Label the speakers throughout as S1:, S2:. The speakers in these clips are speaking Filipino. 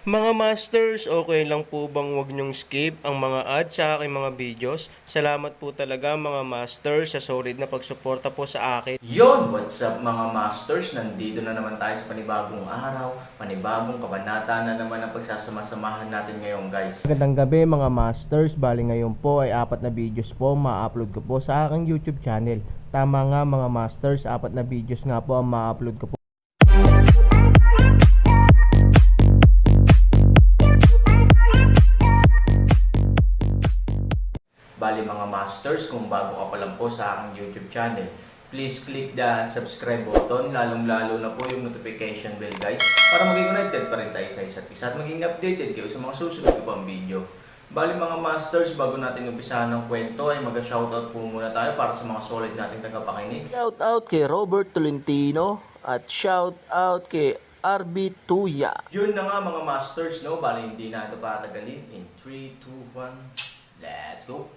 S1: Mga masters, okay lang po bang wag niyong skip ang mga ads sa aking mga videos? Salamat po talaga mga masters sa solid na pagsuporta po sa akin.
S2: Yon, what's up mga masters? Nandito na naman tayo sa panibagong araw, panibagong kabanata na naman ang pagsasama-samahan natin ngayon guys.
S1: Magandang gabi mga masters, bali ngayon po ay 4 na videos po ma-upload ko po sa aking YouTube channel. Tama nga mga masters, 4 na videos nga po ang ma-upload ko po.
S2: Bali mga masters, kung bago ka pa lang po sa aking YouTube channel, please click the subscribe button, lalong-lalo na po yung notification bell guys, para maging connected pa rin tayo sa isa't isa at maging updated kayo sa mga susunod ko pang video. Bali mga masters, bago natin umpisahan ng kwento ay mag-shoutout po muna tayo para sa mga solid nating tagapakinig.
S3: Shout out kay Robert Tolentino at shout out kay RB Tuya.
S2: Yun na nga mga masters, no? Bali hindi na ito patagalin. In 3, 2, 1, let's go!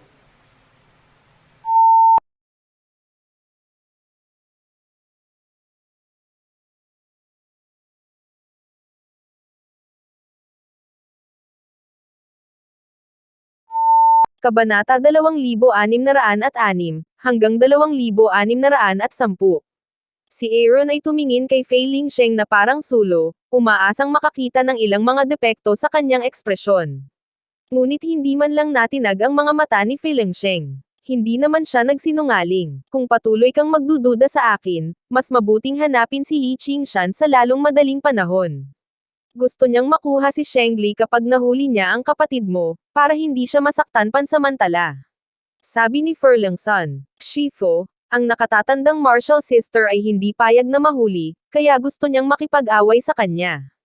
S4: Kabanata 2606 hanggang 2610. Si Aaron ay tumingin kay Fei Lingsheng na parang sulo, umaasang makakita ng ilang mga depekto sa kanyang ekspresyon. Ngunit hindi man lang natinag ang mga mata ni Fei Lingsheng. Hindi naman siya nagsinungaling. Kung patuloy kang magdududa sa akin, mas mabuting hanapin si Yi Qingshan sa lalong madaling panahon. Gusto niyang makuha si Shengli kapag nahuli niya ang kapatid mo, para hindi siya masaktan pansamantala. Sabi ni Furlongson. Shifu, ang nakatatandang martial sister ay hindi payag na mahuli, kaya gusto niyang makipag-away sa kanya.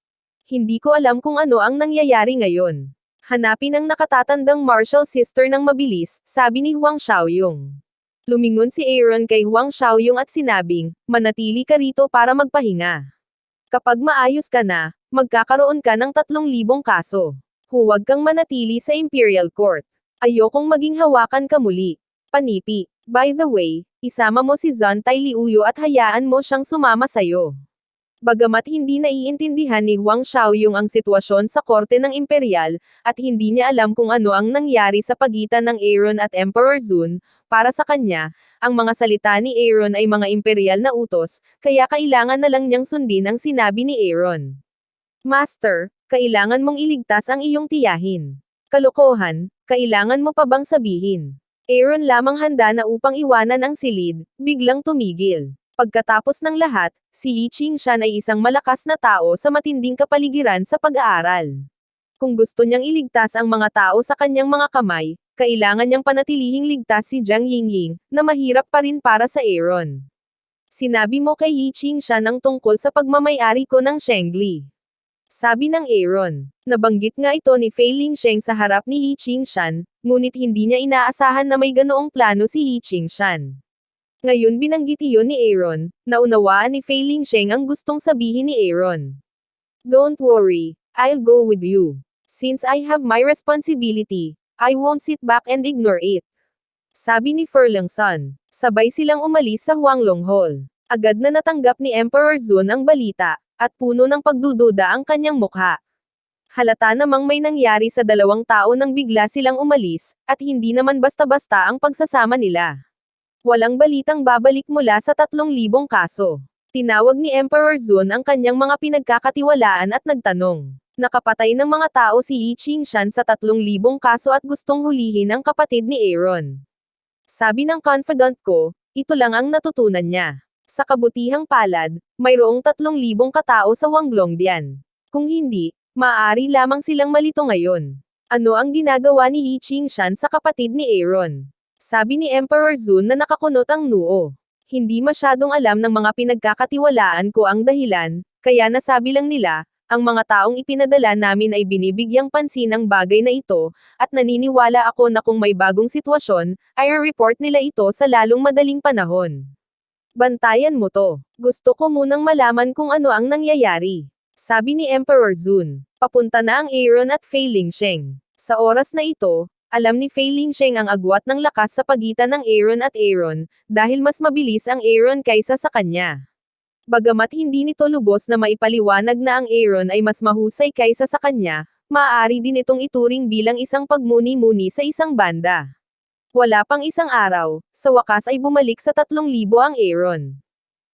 S4: Hindi ko alam kung ano ang nangyayari ngayon. Hanapin ang nakatatandang martial sister ng mabilis, sabi ni Huang Xiaoyong. Lumingon si Aaron kay Huang Xiaoyong at sinabing, manatili ka rito para magpahinga. Kapag maayos ka na, magkakaroon ka ng 3,000 kaso. Huwag kang manatili sa Imperial Court. Ayokong maging hawakan ka muli. Panipi. By the way, isama mo si Zontai Liuyo at hayaan mo siyang sumama sayo. Bagamat hindi naiintindihan ni Huang Xiaoyong ang sitwasyon sa korte ng Imperial, at hindi niya alam kung ano ang nangyari sa pagitan ng Aaron at Emperor Zun, para sa kanya, ang mga salita ni Aaron ay mga imperial na utos, kaya kailangan na lang niyang sundin ang sinabi ni Aaron. Master, kailangan mong iligtas ang iyong tiyahin. Kalokohan, kailangan mo pa bang sabihin? Aaron lamang handa na upang iwanan ang silid, biglang tumigil. Pagkatapos ng lahat, si Yi Qingshan ay isang malakas na tao sa matinding kapaligiran sa pag-aaral. Kung gusto niyang iligtas ang mga tao sa kanyang mga kamay, kailangan niyang panatilihing ligtas si Jiang Yingying, na mahirap pa rin para sa Aaron. Sinabi mo kay Yi Qingshan ang tungkol sa pagmamayari ko ng Shengli. Sabi ng Aaron. Nabanggit nga ito ni Fei Lingsheng sa harap ni Yi Qingshan, ngunit hindi niya inaasahan na may ganoong plano si Yi Qingshan. Ngayon binanggit iyon ni Aaron, naunawaan ni Fei Lingsheng ang gustong sabihin ni Aaron. Don't worry, I'll go with you. Since I have my responsibility, I won't sit back and ignore it. Sabi ni Furlongson. Sabay silang umalis sa Huanglong Hall. Agad na natanggap ni Emperor Zun ang balita, at puno ng pagdududa ang kanyang mukha. Halata namang may nangyari sa dalawang tao nang bigla silang umalis, at hindi naman basta-basta ang pagsasama nila. Walang balitang babalik mula sa 3,000 kaso. Tinawag ni Emperor Zun ang kanyang mga pinagkakatiwalaan at nagtanong. Nakapatay ng mga tao si Yi Qingshan sa 3,000 kaso at gustong hulihin ang kapatid ni Aaron. Sabi ng confidant ko, ito lang ang natutunan niya. Sa kabutihang palad, mayroong 3,000 katao sa Wanglongdian. Kung hindi, maaari lamang silang malito ngayon. Ano ang ginagawa ni Yi Qingshan sa kapatid ni Aaron? Sabi ni Emperor Zun na nakakunot ang noo. Hindi masyadong alam ng mga pinagkakatiwalaan ko ang dahilan, kaya nasabi lang nila, ang mga taong ipinadala namin ay binibigyang pansin ang bagay na ito, at naniniwala ako na kung may bagong sitwasyon, ay report nila ito sa lalong madaling panahon. Bantayan mo to. Gusto ko munang malaman kung ano ang nangyayari. Sabi ni Emperor Zun. Papunta na ang Aaron at Fei Lingsheng. Sa oras na ito, alam ni Fei Lingsheng ang agwat ng lakas sa pagitan ng Aaron at Aaron, dahil mas mabilis ang Aaron kaysa sa kanya. Bagamat hindi nito lubos na maipaliwanag na ang Aaron ay mas mahusay kaysa sa kanya, maaari din itong ituring bilang isang pagmuni-muni sa isang banda. Wala pang isang araw, sa wakas ay bumalik sa 3,000 ang Aaron.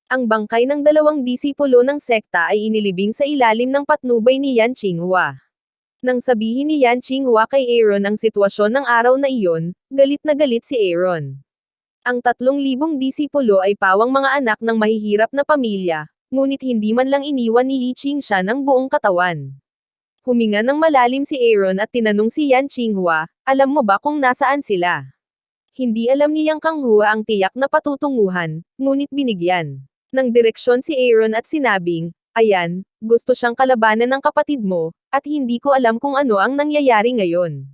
S4: Ang bangkay ng 2 disipulo ng sekta ay inilibing sa ilalim ng patnubay ni Yan Qinghua. Nang sabihin ni Yan Qinghua kay Aaron ang sitwasyon ng araw na iyon, galit na galit si Aaron. Ang 3,000 disipulo ay pawang mga anak ng mahihirap na pamilya, ngunit hindi man lang iniwan ni Yi Qingshan ang buong katawan. Huminga ng malalim si Aaron at tinanong si Yan Qinghua, alam mo ba kung nasaan sila? Hindi alam ni Yang Qinghua ang tiyak na patutunguhan, ngunit binigyan ng direksyon si Aaron at sinabing, ayan, gusto siyang kalabanan ng kapatid mo, at hindi ko alam kung ano ang nangyayari ngayon.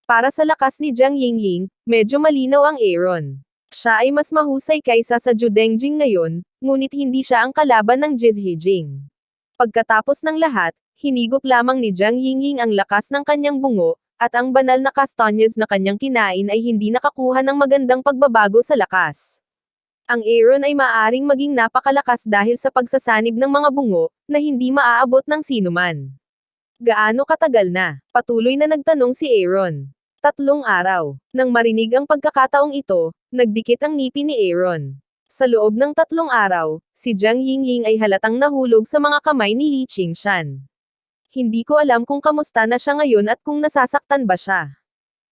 S4: Para sa lakas ni Jiang Yingying, medyo malinaw ang Aaron. Siya ay mas mahusay kaysa sa Zhu Dengjing ngayon, ngunit hindi siya ang kalaban ng Jizhi Jing. Pagkatapos ng lahat, hinigop lamang ni Jiang Yingying ang lakas ng kanyang bungo, at ang banal na kastanyes na kanyang kinain ay hindi nakakuha ng magandang pagbabago sa lakas. Ang Aaron ay maaaring maging napakalakas dahil sa pagsasanib ng mga bungo, na hindi maaabot ng sinuman. Gaano katagal na? Patuloy na nagtanong si Aaron. 3 araw. Nang marinig ang pagkakataong ito, nagdikit ang ngipin ni Aaron. Sa loob ng 3 araw, si Jiang Yingying ay halatang nahulog sa mga kamay ni Yi Qingshan. Hindi ko alam kung kamusta na siya ngayon at kung nasasaktan ba siya.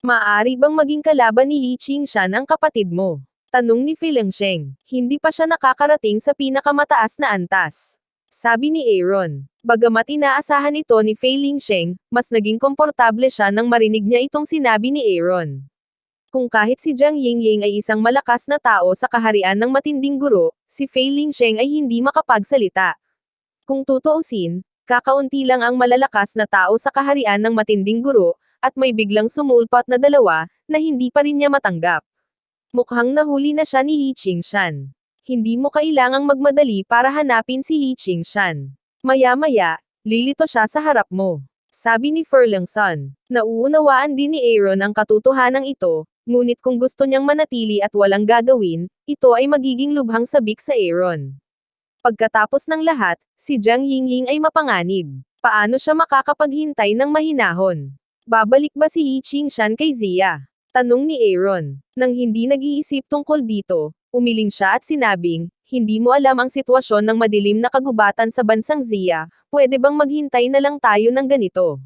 S4: Maaari bang maging kalaban ni Yi Qingshan ang kapatid mo? Tanong ni Feilingsheng. Hindi pa siya nakakarating sa pinakamataas na antas. Sabi ni Aaron. Bagamat inaasahan ito ni Feilingsheng, mas naging komportable siya nang marinig niya itong sinabi ni Aaron. Kung kahit si Jiang Yingying ay isang malakas na tao sa kaharian ng matinding guro, si Feilingsheng ay hindi makapagsalita. Kung tutuusin, kakaunti lang ang malalakas na tao sa kaharian ng matinding guro, at may biglang sumulpat na 2, na hindi pa rin niya matanggap. Mukhang nahuli na siya ni Yi Qingshan. Hindi mo kailangang magmadali para hanapin si Yi Qingshan. Maya-maya, lilito siya sa harap mo. Sabi ni Feilingsheng. Nauunawaan din ni Aaron ang katotohanan ito, ngunit kung gusto niyang manatili at walang gagawin, ito ay magiging lubhang sabik sa Aaron. Pagkatapos ng lahat, si Jiang Yingying ay mapanganib. Paano siya makakapaghintay ng mahinahon? Babalik ba si Yi Qingshan kay Ziya? Tanong ni Aaron. Nang hindi nag-iisip tungkol dito, umiling siya at sinabing, hindi mo alam ang sitwasyon ng madilim na kagubatan sa bansang Ziya, pwede bang maghintay na lang tayo ng ganito?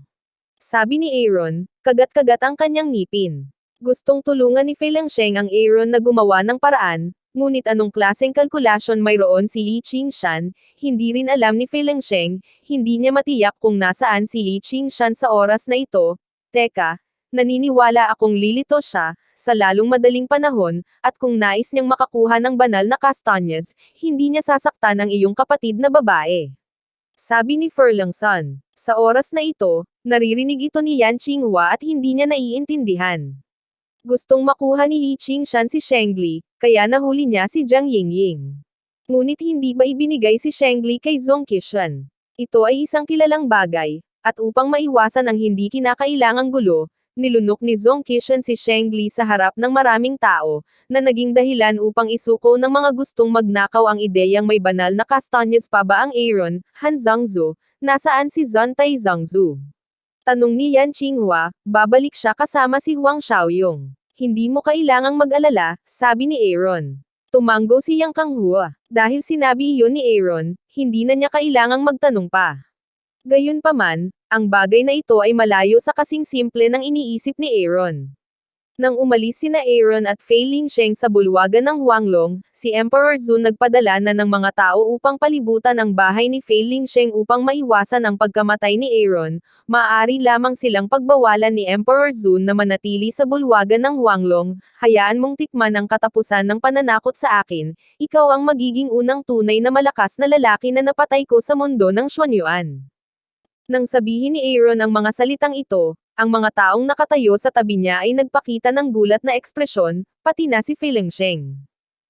S4: Sabi ni Aaron, kagat-kagat ang kanyang ngipin. Gustong tulungan ni Feilingsheng ang Aaron na gumawa ng paraan, ngunit anong klaseng kalkulasyon mayroon si Yi Qingshan, hindi rin alam ni Feilingsheng, hindi niya matiyak kung nasaan si Yi Qingshan sa oras na ito. Teka, naniniwala akong lilito siya, sa lalong madaling panahon, at kung nais niyang makakuha ng banal na kastanyes, hindi niya sasaktan ang iyong kapatid na babae. Sabi ni Feilingsheng. Sa oras na ito, naririnig ito ni Yan Qinghua at hindi niya naiintindihan. Gustong makuha ni Yi Qingshan si Shengli, kaya nahuli niya si Jiang Yingying. Ngunit hindi ba ibinigay si Shengli kay Zhong Qishan? Ito ay isang kilalang bagay, at upang maiwasan ang hindi kinakailangang gulo, nilunok ni Zhong Qishan si Shengli sa harap ng maraming tao, na naging dahilan upang isuko ng mga gustong magnakaw ang ideyang may banal na kastanyes pa ba ang Aaron, Han Zhangzu, nasaan si Zhontai Zhangzu? Tanong ni Yan Qinghua, babalik siya kasama si Huang Xiaoyong. Hindi mo kailangang mag-alala, sabi ni Aaron. Tumanggo si Yang Qinghua. Dahil sinabi iyon ni Aaron, hindi na niya kailangang magtanong pa. Gayunpaman, ang bagay na ito ay malayo sa kasing simple ng iniisip ni Aaron. Nang umalis sina Aaron at Feilingsheng sa bulwagan ng Huanglong, si Emperor Zhu nagpadala na ng mga tao upang palibutan ang bahay ni Feilingsheng upang maiwasan ang pagkamatay ni Aaron. Maaari lamang silang pagbawalan ni Emperor Zhu na manatili sa bulwagan ng Huanglong. Hayaan mong tikman ang katapusan ng pananakot sa akin, ikaw ang magiging unang tunay na malakas na lalaki na napatay ko sa mundo ng Xuanyuan. Nang sabihin ni Aaron ang mga salitang ito, ang mga taong nakatayo sa tabi niya ay nagpakita ng gulat na ekspresyon, pati na si Feilingsheng.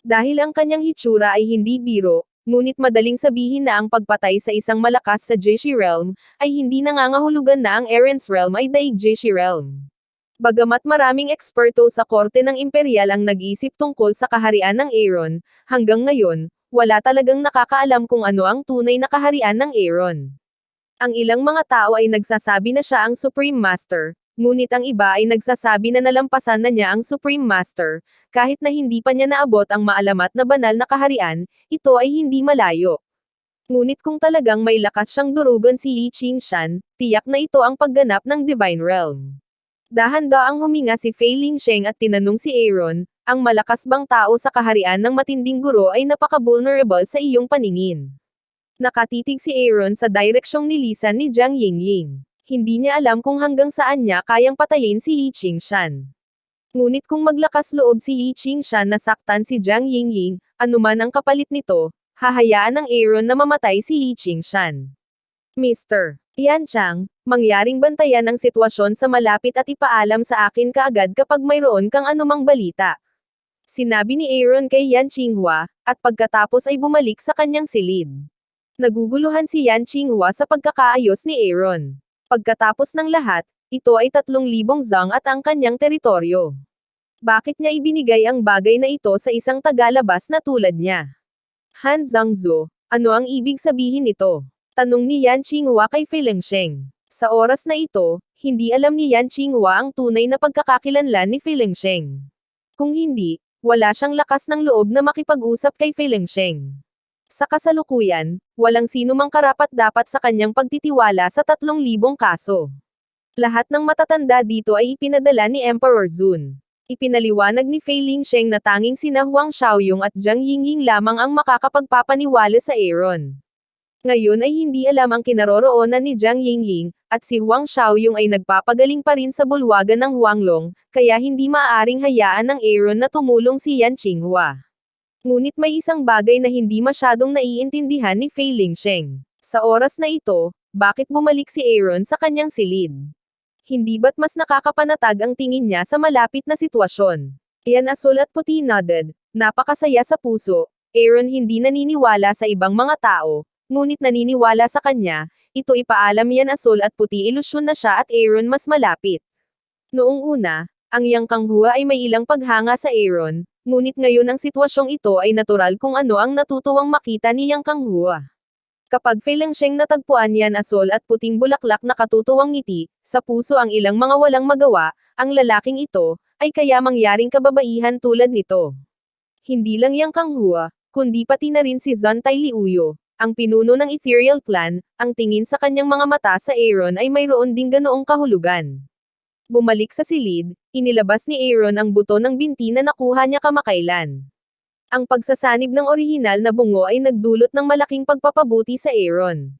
S4: Dahil ang kanyang hitsura ay hindi biro, ngunit madaling sabihin na ang pagpatay sa isang malakas sa Jieshi Realm, ay hindi nangangahulugan na ang Aaron's Realm ay daig Jieshi Realm. Bagamat maraming eksperto sa korte ng imperial ang nag-isip tungkol sa kaharian ng Aaron, hanggang ngayon, wala talagang nakakaalam kung ano ang tunay na kaharian ng Aaron. Ang ilang mga tao ay nagsasabi na siya ang Supreme Master, ngunit ang iba ay nagsasabi na nalampasan na niya ang Supreme Master, kahit na hindi pa niya naabot ang maalamat na banal na kaharian, ito ay hindi malayo. Ngunit kung talagang may lakas siyang durugon si Yi Qingshan, tiyak na ito ang pagganap ng Divine Realm. Dahan-daang huminga si Fei Lingsheng at tinanong si Aaron, ang malakas bang tao sa kaharian ng matinding guro ay napaka-vulnerable sa iyong paningin. Nakatitig si Aaron sa direksyong nilisan ni Jiang Yingying. Hindi niya alam kung hanggang saan niya kayang patayin si Yi Qingshan. Ngunit kung maglakas loob si Yi Qingshan na saktan si Jiang Yingying, anuman ang kapalit nito, hahayaan ng Aaron na mamatay si Yi Qingshan. Mr. Yan Chang, mangyaring bantayan ang sitwasyon sa malapit at ipaalam sa akin kaagad kapag mayroon kang anumang balita. Sinabi ni Aaron kay Yan Qinghua, at pagkatapos ay bumalik sa kanyang silid. Naguguluhan si Yan Qinghua sa pagkakaayos ni Aaron. Pagkatapos ng lahat, ito ay 3,000 zang at ang kanyang teritoryo. Bakit niya ibinigay ang bagay na ito sa isang tagalabas na tulad niya? Han Zhangzhou, ano ang ibig sabihin nito? Tanong ni Yan Qinghua kay Fei Lingsheng. Sa oras na ito, hindi alam ni Yan Qinghua ang tunay na pagkakakilanlan ni Fei Lingsheng. Kung hindi, wala siyang lakas ng loob na makipag-usap kay Fei Lingsheng. Sa kasalukuyan, walang sino mang karapat-dapat sa kanyang pagtitiwala sa 3,000 kaso. Lahat ng matatanda dito ay ipinadala ni Emperor Zun. Ipinaliwanag ni Fei Lingsheng na tanging sina Huang Xiaoyong at Jiang Yingying lamang ang makakapagpapaniwala sa Aaron. Ngayon ay hindi alam ang kinaroroonan ni Jiang Yingying, at si Huang Xiaoyong ay nagpapagaling pa rin sa bulwagan ng Huanglong, kaya hindi maaaring hayaan ng Aaron na tumulong si Yan Qinghua. Ngunit may isang bagay na hindi masyadong naiintindihan ni Fei Lingsheng. Sa oras na ito, bakit bumalik si Aaron sa kanyang silid? Hindi ba't mas nakakapanatag ang tingin niya sa malapit na sitwasyon? Yan Asul at Puti nodded, napakasaya sa puso. Aaron hindi naniniwala sa ibang mga tao, ngunit naniniwala sa kanya, ito ipaalam Yan Asul at Puti ilusyon na siya at Aaron mas malapit. Noong una, ang Yang Kanghua ay may ilang paghanga sa Aaron, ngunit ngayon ang sitwasyong ito ay natural kung ano ang natutuwang makita ni Yang Kanghua. Kapag Fei Lingsheng natagpuan Yan Asul at Puting bulaklak na katutuwang ngiti, sa puso ang ilang mga walang magawa, ang lalaking ito, ay kaya mangyaring kababaihan tulad nito. Hindi lang Yang Kanghua, kundi pati na rin si Zhontai Liuyo, ang pinuno ng Ethereal Clan, ang tingin sa kanyang mga mata sa Aaron ay mayroon ding ganoong kahulugan. Bumalik sa silid, inilabas ni Aaron ang buto ng binti na nakuha niya kamakailan. Ang pagsasanib ng orihinal na bungo ay nagdulot ng malaking pagpapabuti sa Aaron.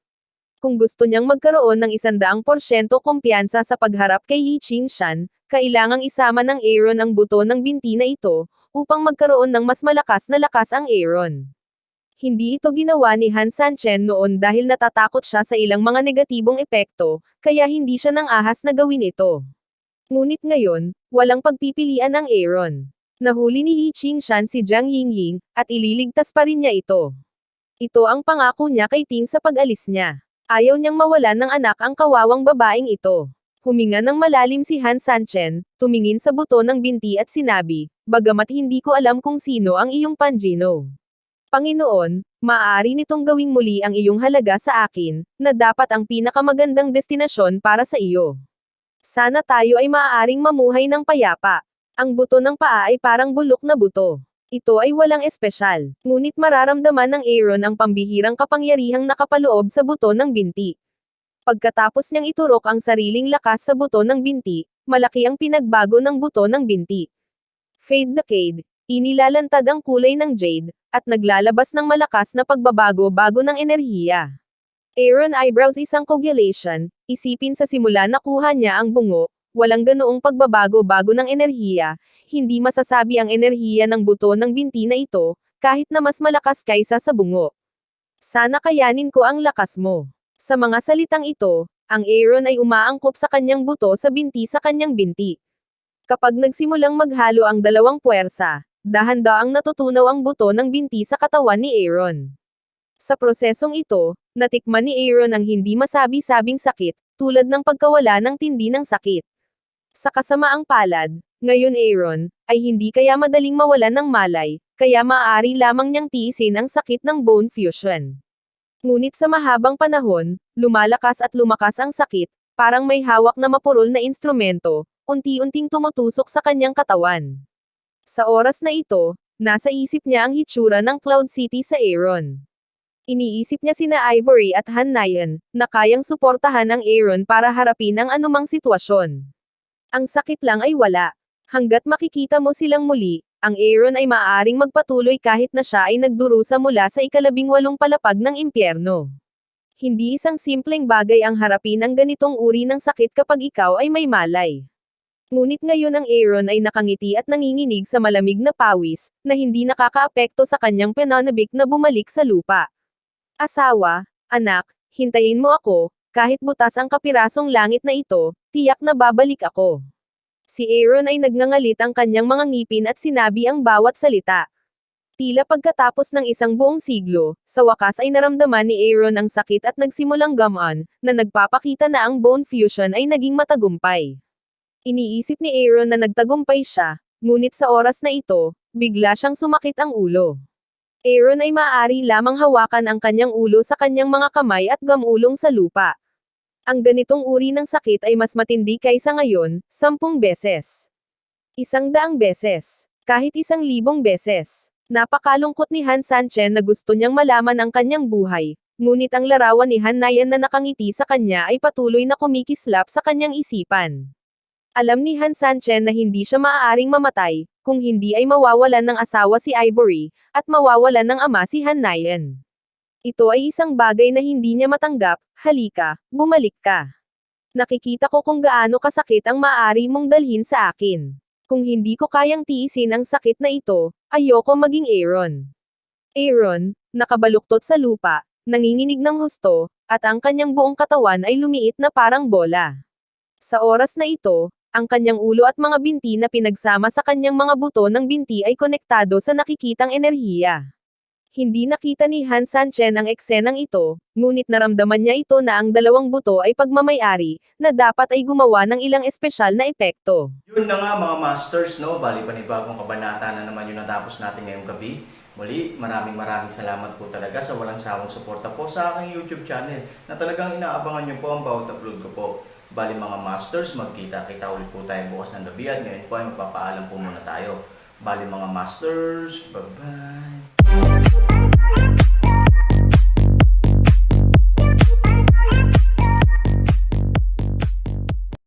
S4: Kung gusto niyang magkaroon ng 100% kumpiyansa sa pagharap kay Yi Qingshan, kailangang isama ng Aaron ang buto ng binti na ito, upang magkaroon ng mas malakas na lakas ang Aaron. Hindi ito ginawa ni Han Sanchen noon dahil natatakot siya sa ilang mga negatibong epekto, kaya hindi siya nang ahas na gawin ito. Ngunit ngayon, walang pagpipilian ang Aaron. Nahuli ni Yi Qingshan si Jiang Yingying, at ililigtas pa rin niya ito. Ito ang pangako niya kay Ting sa pag-alis niya. Ayaw niyang mawalan ng anak ang kawawang babaeng ito. Huminga ng malalim si Han Sanchen, tumingin sa buto ng binti at sinabi, bagamat hindi ko alam kung sino ang iyong Panjino. Panginoon, maaari nitong gawing muli ang iyong halaga sa akin, na dapat ang pinakamagandang destinasyon para sa iyo. Sana tayo ay maaaring mamuhay ng payapa. Ang buto ng paa ay parang bulok na buto. Ito ay walang espesyal, ngunit mararamdaman ng Aaron ang pambihirang kapangyarihang nakapaloob sa buto ng binti. Pagkatapos niyang iturok ang sariling lakas sa buto ng binti, malaki ang pinagbago ng buto ng binti. Fade Decade, inilalantad ang kulay ng jade, at naglalabas ng malakas na pagbabago-bago ng enerhiya. Aaron eyebrows isang coagulation, isipin sa simula nakuha niya ang bungo, walang ganoong pagbabago-bago ng enerhiya, hindi masasabi ang enerhiya ng buto ng binti na ito, kahit na mas malakas kaysa sa bungo. Sana kayanin ko ang lakas mo. Sa mga salitang ito, ang Aaron ay umaangkop sa kanyang buto sa kanyang binti. Kapag nagsimulang maghalo ang dalawang puwersa, dahan-daang natutunaw ang buto ng binti sa katawan ni Aaron. Sa prosesong ito, natikman ni Aaron ang hindi masabi-sabing sakit, tulad ng pagkawala ng tindi ng sakit. Sa kasamaang palad, ngayon Aaron, ay hindi kaya madaling mawalan ng malay, kaya maaari lamang niyang tiisin ang sakit ng bone fusion. Ngunit sa mahabang panahon, lumalakas at lumakas ang sakit, parang may hawak na mapurol na instrumento, unti-unting tumutusok sa kanyang katawan. Sa oras na ito, nasa isip niya ang hitsura ng Cloud City sa Aaron. Iniisip niya sina Ivory at Han Nayan, na kayang suportahan ang Aaron para harapin ang anumang sitwasyon. Ang sakit lang ay wala. Hanggat makikita mo silang muli, ang Aaron ay maaaring magpatuloy kahit na siya ay nagdurusa mula sa 18 palapag ng impyerno. Hindi isang simpleng bagay ang harapin ang ganitong uri ng sakit kapag ikaw ay may malay. Ngunit ngayon ang Aaron ay nakangiti at nanginginig sa malamig na pawis, na hindi nakakaapekto sa kanyang pananabik na bumalik sa lupa. Asawa, anak, hintayin mo ako, kahit butas ang kapirasong langit na ito, tiyak na babalik ako. Si Aaron ay nagngangalit ang kanyang mga ngipin at sinabi ang bawat salita. Tila pagkatapos ng isang buong siglo, sa wakas ay naramdaman ni Aaron ang sakit at nagsimulang gamaan, na nagpapakita na ang bone fusion ay naging matagumpay. Iniisip ni Aaron na nagtagumpay siya, ngunit sa oras na ito, bigla siyang sumakit ang ulo. Aaron ay maaari lamang hawakan ang kanyang ulo sa kanyang mga kamay at gamulong sa lupa. Ang ganitong uri ng sakit ay mas matindi kaysa ngayon, 10 beses. 100 beses. Kahit 1,000 beses. Napakalungkot ni Han Sanchen na gusto niyang malaman ang kanyang buhay, ngunit ang larawan ni Han Nayan na nakangiti sa kanya ay patuloy na kumikislap sa kanyang isipan. Alam ni Han Sanchen na hindi siya maaaring mamatay, kung hindi ay mawawalan ng asawa si Ivory, at mawawalan ng ama si Han Nayan. Ito ay isang bagay na hindi niya matanggap. Halika, bumalik ka. Nakikita ko kung gaano kasakit ang maaari mong dalhin sa akin. Kung hindi ko kayang tiisin ang sakit na ito, ayoko maging Aaron. Aaron, nakabaluktot sa lupa, nanginginig ng husto, at ang kanyang buong katawan ay lumiit na parang bola. Sa oras na ito, ang kanyang ulo at mga binti na pinagsama sa kanyang mga buto ng binti ay konektado sa nakikitang enerhiya. Hindi nakita ni Han Sanchen ang eksenang ito, ngunit naramdaman niya ito na ang dalawang buto ay pagmamayari, na dapat ay gumawa ng ilang espesyal na epekto.
S2: Yun na nga mga masters, no? Bali panibagong kabanata na naman yung natapos natin ngayong gabi. Muli, maraming salamat po talaga sa walang sawang suporta po sa aking YouTube channel na talagang inaabangan niyo po ang bawat upload ko po. Bali mga masters, magkita-kita ulit po tayo bukas ng gabi at ngayon po ay magpapaalam po muna tayo. Bali mga masters, bye-bye!